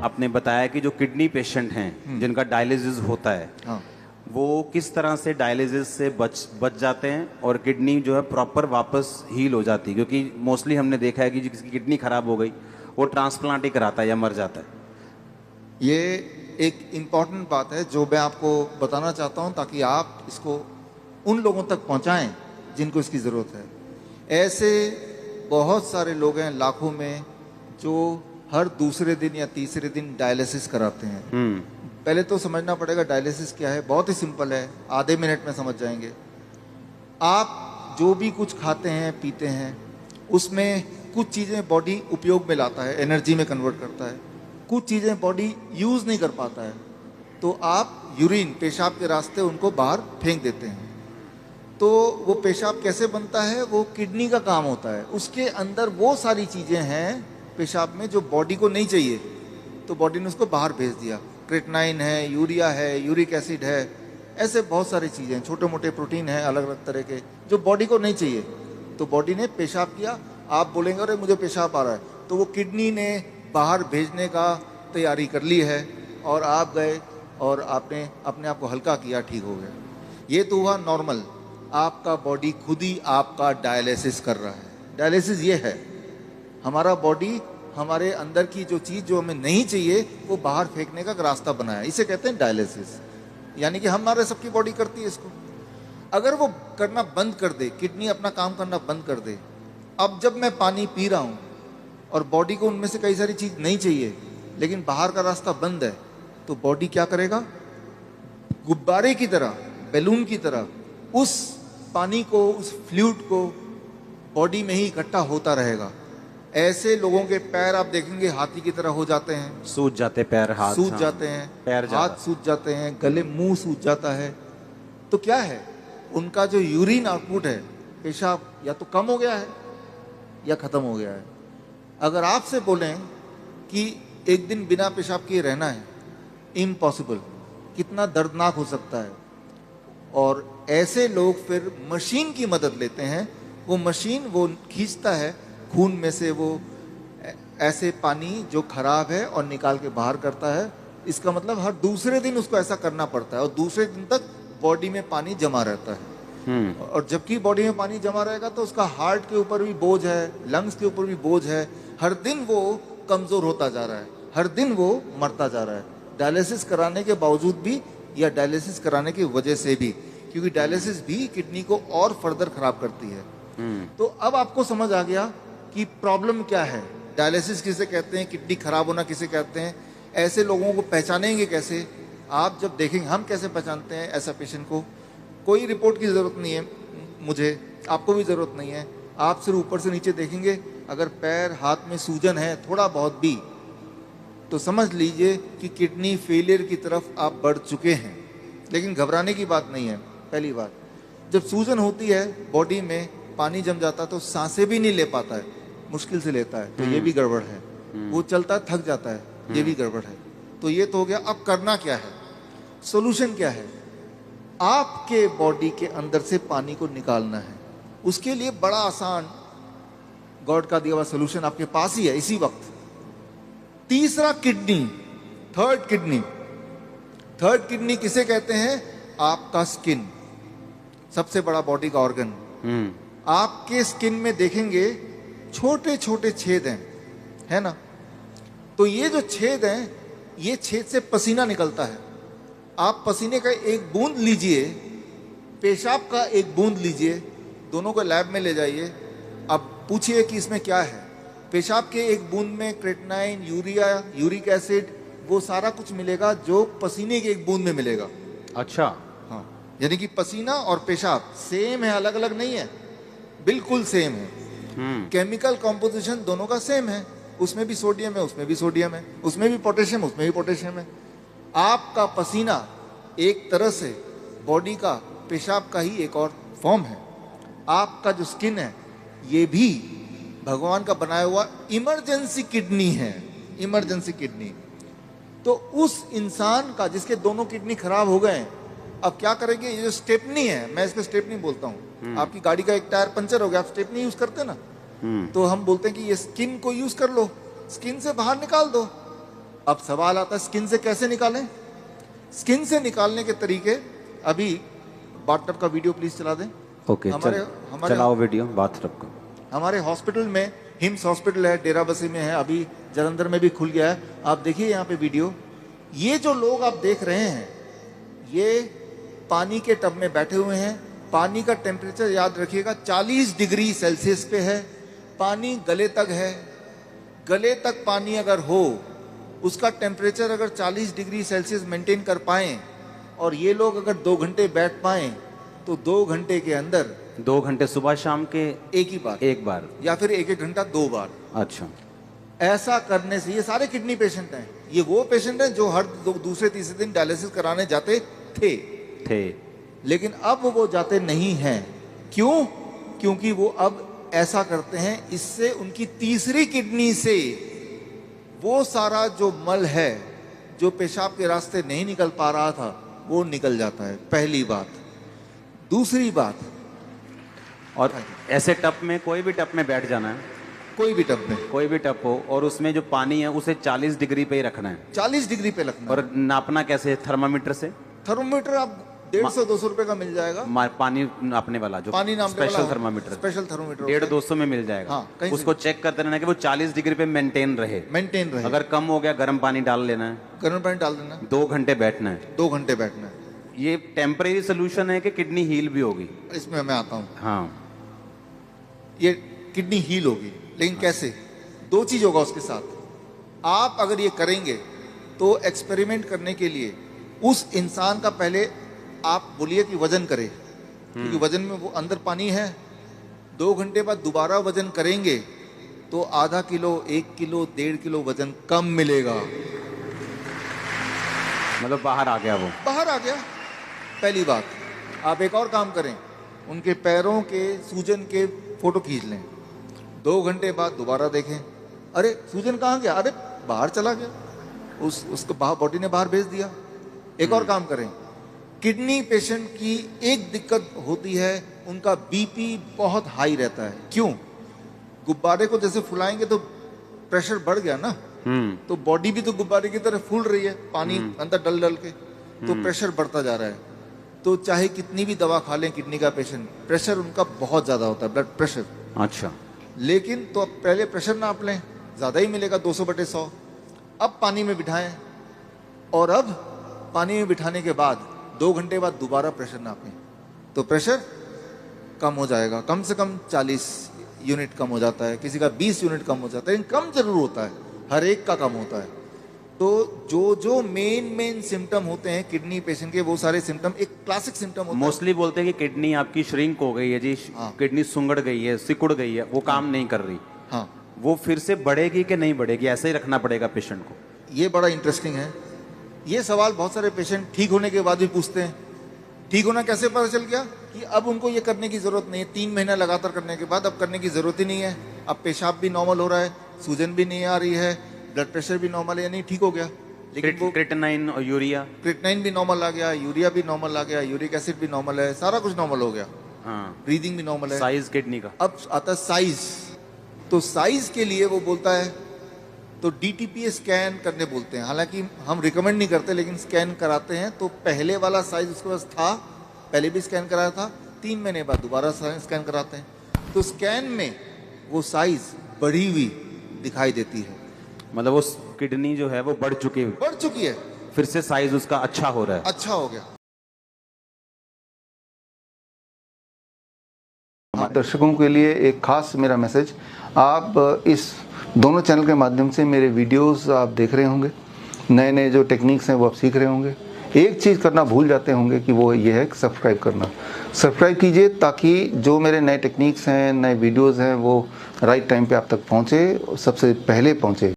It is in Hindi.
आपने बताया कि जो किडनी पेशेंट हैं जिनका डायलिसिस होता है, हाँ, वो किस तरह से डायलिसिस से बच जाते हैं और किडनी जो है प्रॉपर वापस हील हो जाती है, क्योंकि मोस्टली हमने देखा है कि जिसकी किडनी खराब हो गई वो ट्रांसप्लांट ही कराता है या मर जाता है। ये एक इम्पॉर्टेंट बात है जो मैं आपको बताना चाहता हूँ ताकि आप इसको उन लोगों तक पहुँचाएं जिनको इसकी ज़रूरत है। ऐसे बहुत सारे लोग हैं लाखों में जो हर दूसरे दिन या तीसरे दिन डायलिसिस कराते हैं। पहले तो समझना पड़ेगा डायलिसिस क्या है। बहुत ही सिंपल है, आधे मिनट में समझ जाएंगे। आप जो भी कुछ खाते हैं पीते हैं उसमें कुछ चीज़ें बॉडी उपयोग में लाता है, एनर्जी में कन्वर्ट करता है, कुछ चीज़ें बॉडी यूज़ नहीं कर पाता है, तो आप यूरिन पेशाब के रास्ते उनको बाहर फेंक देते हैं। तो वो पेशाब कैसे बनता है, वो किडनी का काम होता है। उसके अंदर वो सारी चीज़ें हैं पेशाब में जो बॉडी को नहीं चाहिए, तो बॉडी ने उसको बाहर भेज दिया। क्रेटनाइन है, यूरिया है, यूरिक एसिड है, ऐसे बहुत सारी चीज़ें हैं, छोटे मोटे प्रोटीन हैं अलग अलग तरह के जो बॉडी को नहीं चाहिए। तो बॉडी ने पेशाब किया, आप बोलेंगे अरे मुझे पेशाब आ रहा है, तो वो किडनी ने बाहर भेजने का तैयारी कर ली है और आप गए और आपने अपने आप को हल्का किया, ठीक हो गया। ये तो हुआ नॉर्मल। आपका बॉडी खुद ही आपका डायलिसिस कर रहा है। डायलिसिस ये है, हमारा बॉडी हमारे अंदर की जो चीज़ जो हमें नहीं चाहिए वो बाहर फेंकने का रास्ता बनाया, इसे कहते हैं डायलिसिस। यानी कि हमारे सबकी बॉडी करती है इसको। अगर वो करना बंद कर दे, किडनी अपना काम करना बंद कर दे, अब जब मैं पानी पी रहा हूँ और बॉडी को उनमें से कई सारी चीज़ नहीं चाहिए लेकिन बाहर का रास्ता बंद है, तो बॉडी क्या करेगा, गुब्बारे की तरह, बैलून की तरह उस पानी को, उस फ्लूइड को बॉडी में ही इकट्ठा होता रहेगा। ऐसे लोगों के पैर आप देखेंगे हाथी की तरह हो जाते हैं, सूज जाते पैर, हाथ सूज हाँ, जाते हैं, पैर हाथ सूज जाते हैं, गले मुंह सूज जाता है। तो क्या है, उनका जो यूरिन आउटपुट है, पेशाब या तो कम हो गया है या खत्म हो गया है। अगर आपसे बोलें कि एक दिन बिना पेशाब किए रहना है, इम्पॉसिबल, कितना दर्दनाक हो सकता है। और ऐसे लोग फिर मशीन की मदद लेते हैं। वो मशीन वो खींचता है खून में से वो ऐसे पानी जो खराब है और निकाल के बाहर करता है। इसका मतलब हर दूसरे दिन उसको ऐसा करना पड़ता है और दूसरे दिन तक बॉडी में पानी जमा रहता है। और जबकि बॉडी में पानी जमा रहेगा तो उसका हार्ट के ऊपर भी बोझ है, लंग्स के ऊपर भी बोझ है। हर दिन वो कमजोर होता जा रहा है, हर दिन वो मरता जा रहा है, डायलिसिस कराने के बावजूद भी या डायलिसिस कराने की वजह से भी, क्योंकि डायलिसिस भी किडनी को और फर्दर खराब करती है। तो अब आपको समझ आ गया कि प्रॉब्लम क्या है, डायलिसिस किसे कहते हैं, किडनी खराब होना किसे कहते हैं। ऐसे लोगों को पहचानेंगे कैसे, आप जब देखेंगे। हम कैसे पहचानते हैं ऐसा पेशेंट को, कोई रिपोर्ट की ज़रूरत नहीं है मुझे, आपको भी ज़रूरत नहीं है। आप सिर्फ ऊपर से नीचे देखेंगे, अगर पैर हाथ में सूजन है थोड़ा बहुत भी, तो समझ लीजिए कि किडनी फेलियर की तरफ आप बढ़ चुके हैं। लेकिन घबराने की बात नहीं है। पहली बात, जब सूजन होती है बॉडी में, पानी जम जाता है तो सांसें भी नहीं ले पाता है, मुश्किल से लेता है, तो ये भी गड़बड़ है। वो चलता है थक जाता है, ये भी गड़बड़ है। तो ये तो हो गया। अब करना क्या है, सोल्यूशन क्या है, आपके बॉडी के अंदर से पानी को निकालना है। उसके लिए बड़ा आसान गॉड का दिया हुआ सोल्यूशन आपके पास ही है इसी वक्त। तीसरा kidney, third kidney. Third kidney किसे कहते हैं, आपका स्किन, सबसे बड़ा बॉडी का ऑर्गन। आपके स्किन में देखेंगे छोटे छोटे छेद हैं, है ना। तो ये जो छेद हैं, ये छेद से पसीना निकलता है। आप पसीने का एक बूंद लीजिए, पेशाब का एक बूंद लीजिए, दोनों को लैब में ले जाइए। अब पूछिए कि इसमें क्या है। पेशाब के एक बूंद में क्रेटनाइन, यूरिया, यूरिक एसिड, वो सारा कुछ मिलेगा जो पसीने के एक बूंद में मिलेगा। अच्छा, हाँ, यानी कि पसीना और पेशाब सेम है, अलग अलग नहीं है, बिल्कुल सेम है। केमिकल कॉम्पोजिशन दोनों का सेम है, उसमें भी सोडियम है, उसमें भी सोडियम है, उसमें भी पोटेशियम, उसमें भी पोटेशियम है। आपका पसीना एक तरह से बॉडी का पेशाब का ही एक और फॉर्म है। आपका जो स्किन है, ये भी भगवान का बनाया हुआ इमरजेंसी किडनी है, इमरजेंसी किडनी। तो उस इंसान का जिसके दोनों किडनी खराब हो गए, अब क्या करेंगे, ये जो स्टेपनी है, मैं इसको स्टेपनी बोलता हूँ। आपकी गाड़ी का एक टायर पंचर हो गया, आप स्टेपनी यूज करते ना, तो हम बोलते हैं कि ये स्किन को यूज कर लो, स्किन से बाहर निकाल दो। अब सवाल आता है स्किन से कैसे निकालें। स्किन से निकालने के तरीके, अभी बाथटब का वीडियो प्लीज चला दें। ओके, चलाओ वीडियो बाथटब का। हमारे हॉस्पिटल में, हिम्स हॉस्पिटल है, डेराबस्सी में है, अभी जलंधर में भी खुल गया है। आप देखिए यहाँ पे वीडियो। ये जो लोग आप देख रहे हैं, ये पानी के टब में बैठे हुए हैं। पानी का टेम्परेचर याद रखिएगा 40 डिग्री सेल्सियस पे है। पानी गले तक है। गले तक पानी अगर हो, उसका टेम्परेचर अगर 40 डिग्री सेल्सियस मेंटेन कर पाएं, और ये लोग अगर 2 घंटे बैठ पाएं, तो 2 घंटे के अंदर 2 घंटे सुबह शाम के एक बार या फिर 1-1 घंटा 2 बार। अच्छा, ऐसा करने से, ये सारे किडनी पेशेंट हैं, ये वो पेशेंट हैं जो हर दूसरे तीसरे दिन डायलिसिस कराने जाते थे, लेकिन अब वो जाते नहीं हैं। क्यों? क्योंकि वो अब ऐसा करते हैं, इससे उनकी तीसरी किडनी से वो सारा जो मल है, जो पेशाब के रास्ते नहीं निकल पा रहा था, वो निकल जाता है। पहली बात। दूसरी बात, और ऐसे टब में, कोई भी टब में बैठ जाना है, कोई भी टब में, कोई भी टब हो, और उसमें जो पानी है उसे 40 डिग्री पे ही रखना है। 40 डिग्री पे रखना। और नापना कैसे? थर्मामीटर से। थर्मोमीटर आप 150-200 रुपए का मिल जाएगा। पानी नापने वाला, जो पानी नापने वाला स्पेशल थर्मामीटर, स्पेशल थर्मोमीटर 150-200 में मिल जाएगा। हाँ, उसको चेक करते रहना कि वो 40 डिग्री पे मेंटेन रहे। अगर कम हो गया, गर्म पानी डाल लेना है, गर्म पानी डाल देना, 2 घंटे बैठना है। 2 घंटे बैठना है। ये टेम्परेरी सोल्यूशन है कि किडनी हील भी होगी? इसमें मैं आता हूँ। हाँ, ये किडनी हील होगी, लेकिन कैसे? 2 चीज होगा उसके साथ। आप अगर ये करेंगे तो एक्सपेरिमेंट करने के लिए उस इंसान का पहले आप बोलिए कि वजन करे, क्योंकि वजन में वो अंदर पानी है। 2 घंटे बाद दोबारा वजन करेंगे तो आधा किलो, 1 किलो, 1.5 किलो वजन कम मिलेगा। मतलब बाहर आ गया, वो बाहर आ गया। पहली बात। आप एक और काम करें, उनके पैरों के सूजन के फोटो खींच लें। 2 घंटे बाद दोबारा देखें, अरे सूजन कहाँ गया? अरे बाहर चला गया, उसको बॉडी ने बाहर भेज दिया। एक और काम करें, किडनी पेशेंट की एक दिक्कत होती है, उनका बीपी बहुत हाई रहता है। क्यों? गुब्बारे को जैसे फुलाएंगे तो प्रेशर बढ़ गया ना, तो बॉडी भी तो गुब्बारे की तरह फूल रही है, पानी अंदर डल डल के, तो प्रेशर बढ़ता जा रहा है। तो चाहे कितनी भी दवा खा लें किडनी का पेशेंट, प्रेशर उनका बहुत ज्यादा होता है, ब्लड प्रेशर। अच्छा, लेकिन तो अब पहले प्रेशर नाप लें, ज्यादा ही मिलेगा 200/100। अब पानी में बिठाएं, और अब पानी में बिठाने के बाद 2 घंटे बाद दोबारा प्रेशर नापें, तो प्रेशर कम हो जाएगा। कम से कम 40 यूनिट कम हो जाता है, किसी का 20 यूनिट कम हो जाता है, लेकिन कम जरूर होता है, हर एक का कम होता है। तो जो मेन सिम्टम होते हैं किडनी पेशेंट के, वो सारे सिम्टम एक क्लासिक सिम्टम होता है। मोस्टली बोलते हैं कि किडनी आपकी श्रिंक हो गई है जी, किडनी सुंगड़ गई है, सिकुड़ गई है, वो काम नहीं कर रही। हाँ, वो फिर से बढ़ेगी कि नहीं बढ़ेगी, ऐसे ही रखना पड़ेगा पेशेंट को? ये बड़ा इंटरेस्टिंग है। ये सवाल बहुत सारे पेशेंट ठीक होने के बाद भी पूछते हैं। ठीक होना कैसे पता चल गया? कि अब उनको ये करने की जरूरत नहीं है। 3 महीना लगातार करने के बाद अब करने की जरूरत ही नहीं है। अब पेशाब भी नॉर्मल हो रहा है, सूजन भी नहीं आ रही है, ब्लड प्रेशर भी नॉर्मल है, यानी ठीक हो गया। लेकिन वो क्रिएटिनिन और यूरिया, क्रिएटिनिन भी नॉर्मल आ गया, यूरिया भी नॉर्मल आ गया, यूरिक एसिड भी नॉर्मल है, सारा कुछ नॉर्मल हो गया। हाँ, ब्रीदिंग भी नॉर्मल है। साइज किडनी का। अब आता है साइज। तो साइज के लिए वो बोलता है, तो DTPA स्कैन करने बोलते हैं। हालांकि हम रिकमेंड नहीं करते, लेकिन स्कैन कराते हैं। तो पहले वाला साइज उसके पास था, पहले भी स्कैन कराया था, 3 महीने बाद दोबारा स्कैन कराते हैं। तो स्कैन में वो साइज बढ़ी हुई दिखाई देती है। मतलब वो किडनी जो है वो बढ़ चुकी है, फिर से साइज उसका अच्छा हो रहा है, अच्छा हो गया। दर्शकों के लिए एक खास मेरा मैसेज, आप इस दोनों चैनल के माध्यम से मेरे वीडियोस आप देख रहे होंगे, नए नए जो टेक्निक्स हैं वो आप सीख रहे होंगे। एक चीज़ करना भूल जाते होंगे कि वो ये है कि सब्सक्राइब करना। सब्सक्राइब कीजिए ताकि जो मेरे नए टेक्निक्स हैं, नए वीडियोस हैं, वो राइट टाइम पे आप तक पहुँचे, सबसे पहले पहुँचे।